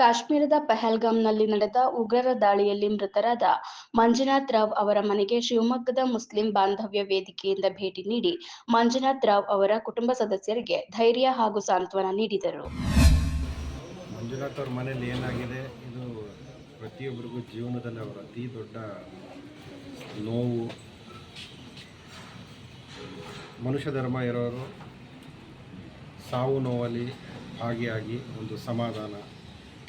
ಕಾಶ್ಮೀರದ ಪಹಲ್ಗಾಮ್ನಲ್ಲಿ ನಡೆದ ಉಗ್ರರ ದಾಳಿಯಲ್ಲಿ ಮೃತರಾದ ಮಂಜುನಾಥ್ ರಾವ್ ಅವರ ಮನೆಗೆ ಶಿವಮೊಗ್ಗದ ಮುಸ್ಲಿಂ ಬಾಂಧವ್ಯ ವೇದಿಕೆಯಿಂದ ಭೇಟಿ ನೀಡಿ ಮಂಜುನಾಥ್ ರಾವ್ ಅವರ ಕುಟುಂಬ ಸದಸ್ಯರಿಗೆ ಧೈರ್ಯ ಹಾಗೂ ಸಾಂತ್ವನ ನೀಡಿದರು. ಮಂಜುನಾಥ್ ಅವ್ರ ಮನೆಯಲ್ಲಿ ಏನಾಗಿದೆ, ಇದು ಪ್ರತಿಯೊಬ್ಬರಿಗೂ ಜೀವನದಲ್ಲಿ ಅವರ ಅತಿ ದೊಡ್ಡ ನೋವು. ಮನುಷ್ಯ ಧರ್ಮ ಇರೋರು ಸಾವು ನೋವಲ್ಲಿ ಭಾಗಿಯಾಗಿ ಒಂದು ಸಮಾಧಾನ,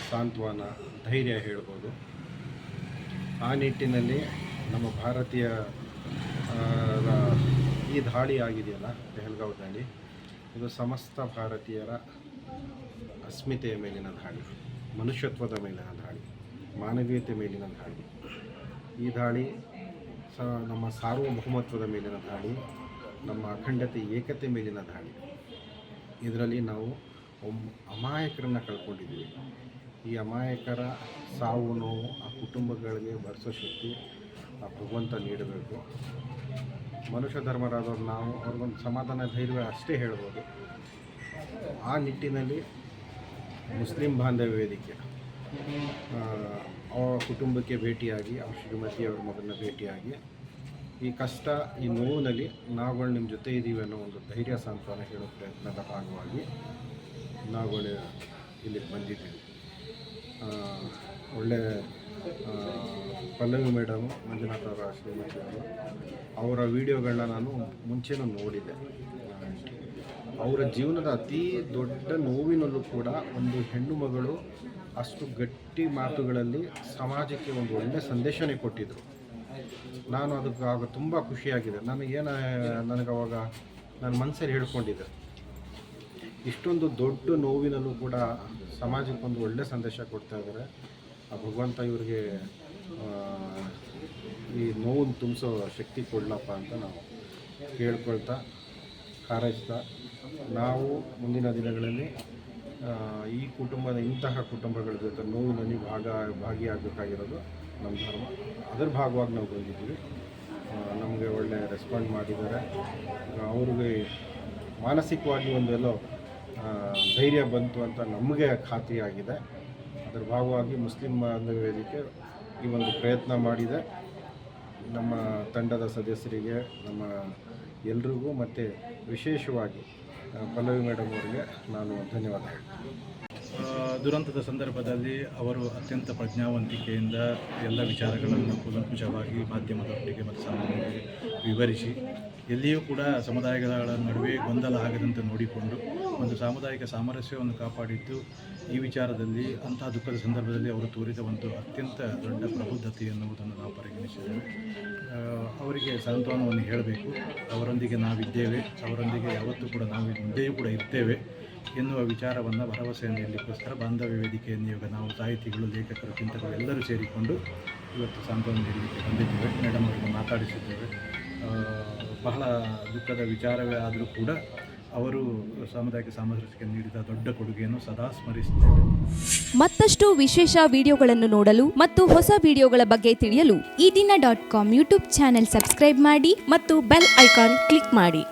ಸಾಂತ್ವನ, ಧೈರ್ಯ ಹೇಳ್ಬೋದು. ಆ ನಿಟ್ಟಿನಲ್ಲಿ ನಮ್ಮ ಭಾರತೀಯ ಈ ದಾಳಿ ಆಗಿದೆಯಲ್ಲ, ಪಹಲ್ಗಾವ್ ದಾಳಿ, ಇದು ಸಮಸ್ತ ಭಾರತೀಯರ ಅಸ್ಮಿತೆಯ ಮೇಲಿನ ದಾಳಿ, ಮನುಷ್ಯತ್ವದ ಮೇಲಿನ ದಾಳಿ, ಮಾನವೀಯತೆ ಮೇಲಿನ ದಾಳಿ. ಈ ದಾಳಿ ನಮ್ಮ ಸಾರ್ವಭೌಮತ್ವದ ಮೇಲಿನ ದಾಳಿ, ನಮ್ಮ ಅಖಂಡತೆ, ಏಕತೆ ಮೇಲಿನ ದಾಳಿ. ಇದರಲ್ಲಿ ನಾವು ಅಮಾಯಕರನ್ನು ಕಳ್ಕೊಂಡಿದ್ದೀವಿ. ಈ ಅಮಾಯಕರ ಸಾವು ನೋವು ಆ ಕುಟುಂಬಗಳಿಗೆ ಭರಿಸೋ ಶಕ್ತಿ ಆ ಭಗವಂತ ನೀಡಬೇಕು. ಮನುಷ್ಯ ಧರ್ಮರಾದವ್ರು ನಾವು ಅವ್ರಿಗೊಂದು ಸಮಾಧಾನ, ಧೈರ್ಯ ಅಷ್ಟೇ ಹೇಳ್ಬೋದು. ಆ ನಿಟ್ಟಿನಲ್ಲಿ ಮುಸ್ಲಿಂ ಬಾಂಧವ್ಯ ವೇದಿಕೆ ಅವರ ಕುಟುಂಬಕ್ಕೆ ಭೇಟಿಯಾಗಿ, ಅವ್ರ ಶ್ರೀಮತಿ ಅವ್ರ ಮಗನ ಭೇಟಿಯಾಗಿ ಈ ಕಷ್ಟ, ಈ ನೋವಿನಲ್ಲಿ ನಾವುಗಳು ನಿಮ್ಮ ಜೊತೆ ಇದ್ದೀವಿ ಅನ್ನೋ ಒಂದು ಧೈರ್ಯ ಸಾಂತ್ವನ ಹೇಳೋ ಪ್ರಯತ್ನದ ಭಾಗವಾಗಿ ನಾವುಗಳು ಇಲ್ಲಿಗೆ ಬಂದಿದ್ದೀವಿ. ಒಳ್ಳೆ ಪಲ್ಲವಿ ಮೇಡಮು, ಮಂಜುನಾಥ್ ಅವರ ಶ್ರೀಮತಿ ಅವರು, ಅವರ ವಿಡಿಯೋಗಳನ್ನ ನಾನು ಮುಂಚೆನೂ ನೋಡಿದ್ದೆ. ಅವರ ಜೀವನದ ಅತಿ ದೊಡ್ಡ ನೋವಿನಲ್ಲೂ ಕೂಡ ಒಂದು ಹೆಣ್ಣು ಮಗಳು ಅಷ್ಟು ಗಟ್ಟಿ ಮಾತುಗಳಲ್ಲಿ ಸಮಾಜಕ್ಕೆ ಒಂದು ಒಳ್ಳೆಯ ಸಂದೇಶನೇ ಕೊಟ್ಟಿದ್ದರು. ನಾನು ಅದಕ್ಕೆ ಆಗ ತುಂಬ ಖುಷಿಯಾಗಿದೆ. ನನಗವಾಗ ನನ್ನ ಮನಸ್ಸಲ್ಲಿ ಹೇಳ್ಕೊಂಡಿದ್ದೆ, ಇಷ್ಟೊಂದು ದೊಡ್ಡ ನೋವಿನಲ್ಲೂ ಕೂಡ ಸಮಾಜಕ್ಕೊಂದು ಒಳ್ಳೆಯ ಸಂದೇಶ ಕೊಡ್ತಾ ಇದ್ದಾರೆ. ಆ ಭಗವಂತ ಇವರಿಗೆ ಈ ನೋವನ್ನು ತುಂಬಿಸೋ ಶಕ್ತಿ ಕೊಡಲಪ್ಪ ಅಂತ ನಾವು ಕೇಳ್ಕೊಳ್ತಾ, ಹಾರೈಸ್ತಾ, ನಾವು ಮುಂದಿನ ದಿನಗಳಲ್ಲಿ ಈ ಇಂತಹ ಕುಟುಂಬಗಳ ಜೊತೆ ನೋವಿನಲ್ಲಿ ಭಾಗಿಯಾಗಬೇಕಾಗಿರೋದು ನಮ್ಮ ಧರ್ಮ. ಅದರ ಭಾಗವಾಗಿ ನಾವು ಬಂದಿದ್ದೀವಿ. ನಮಗೆ ಒಳ್ಳೆ ರೆಸ್ಪಾಂಡ್ ಮಾಡಿದ್ದಾರೆ. ಅವ್ರಿಗೆ ಮಾನಸಿಕವಾಗಿ ಒಂದೆಲ್ಲೋ ಧೈರ್ಯ ಬಂತು ಅಂತ ನಮಗೆ ಖಾತ್ರಿಯಾಗಿದೆ. ಅದರ ಭಾಗವಾಗಿ ಮುಸ್ಲಿಂ ಬಾಂಧವ್ಯ ವೇದಿಕೆ ಈ ಒಂದು ಪ್ರಯತ್ನ ಮಾಡಿದೆ. ನಮ್ಮ ತಂಡದ ಸದಸ್ಯರಿಗೆ, ನಮ್ಮ ಎಲ್ರಿಗೂ, ಮತ್ತು ವಿಶೇಷವಾಗಿ ಪಲ್ಲವಿ ಮೇಡಮ್ ಅವರಿಗೆ ನಾನು ಧನ್ಯವಾದ ಹೇಳ್ತೀನಿ. ದುರಂತದ ಸಂದರ್ಭದಲ್ಲಿ ಅವರು ಅತ್ಯಂತ ಪ್ರಜ್ಞಾವಂತಿಕೆಯಿಂದ ಎಲ್ಲ ವಿಚಾರಗಳನ್ನು ಕೂಲಂಕುಷವಾಗಿ ಮಾಧ್ಯಮದೊಟ್ಟಿಗೆ ಮತ್ತು ಸಾಮಾನ್ಯರಿಗೆ ವಿವರಿಸಿ, ಎಲ್ಲಿಯೂ ಕೂಡ ಸಮುದಾಯಗಳ ನಡುವೆ ಗೊಂದಲ ಆಗದಂತೆ ನೋಡಿಕೊಂಡು ಒಂದು ಸಾಮುದಾಯಿಕ ಸಾಮರಸ್ಯವನ್ನು ಕಾಪಾಡಿದ್ದು ಈ ವಿಚಾರದಲ್ಲಿ ಅಂತಹ ದುಃಖದ ಸಂದರ್ಭದಲ್ಲಿ ಅವರು ತೋರಿದ ಒಂದು ಅತ್ಯಂತ ದೊಡ್ಡ ಪ್ರಬುದ್ಧತೆ ಎನ್ನುವುದನ್ನು ನಾವು ಪರಿಗಣಿಸಿದ್ದೇವೆ. ಅವರಿಗೆ ಸಾಂತ್ವನವನ್ನು ಹೇಳಬೇಕು. ಅವರೊಂದಿಗೆ ನಾವಿದ್ದೇವೆ, ಅವರೊಂದಿಗೆ ಯಾವತ್ತೂ ಕೂಡ ನಾವು ಮುಂದೆಯೂ ಕೂಡ ಇರ್ತೇವೆ ಎನ್ನುವ ವಿಚಾರವನ್ನು, ಭರವಸೆಯನ್ನು ನೀಡಲಿಕ್ಕೋಸ್ಕರ ಬಾಂಧವ್ಯ ವೇದಿಕೆಯನ್ನು ಇವಾಗ ನಾವು ಸಾಹಿತಿಗಳು, ಲೇಖಕರು, ಚಿಂತಕರು ಎಲ್ಲರೂ ಸೇರಿಕೊಂಡು ಇವತ್ತು ಸಾಂತ್ವನ ನೀಡಲಿಕ್ಕೆ ಬಂದಿದ್ದೇವೆ. ಮೇಡಮ್ ಅವರಿಗೆ ಮಾತಾಡಿಸಿದ್ದೇವೆ. ಬಹಳ ದುಃಖದ ವಿಚಾರವೇ ಆದರೂ ಕೂಡ ಅವರು ಸಾಮುದಾಯಿಕ ಸಾಮರಸ್ಯಕ್ಕೆ ನೀಡಿದ ದೊಡ್ಡ ಕೊಡುಗೆಯನ್ನು ಸದಾ ಸ್ಮರಿಸುತ್ತೇವೆ. ಮತ್ತಷ್ಟು ವಿಶೇಷ ವಿಡಿಯೋಗಳನ್ನು ನೋಡಲು ಮತ್ತು ಹೊಸ ವಿಡಿಯೋಗಳ ಬಗ್ಗೆ ತಿಳಿಯಲು eDina.com ಯೂಟ್ಯೂಬ್ ಚಾನೆಲ್ ಸಬ್ಸ್ಕ್ರೈಬ್ ಮಾಡಿ ಮತ್ತು ಬೆಲ್ ಐಕಾನ್ ಕ್ಲಿಕ್ ಮಾಡಿ.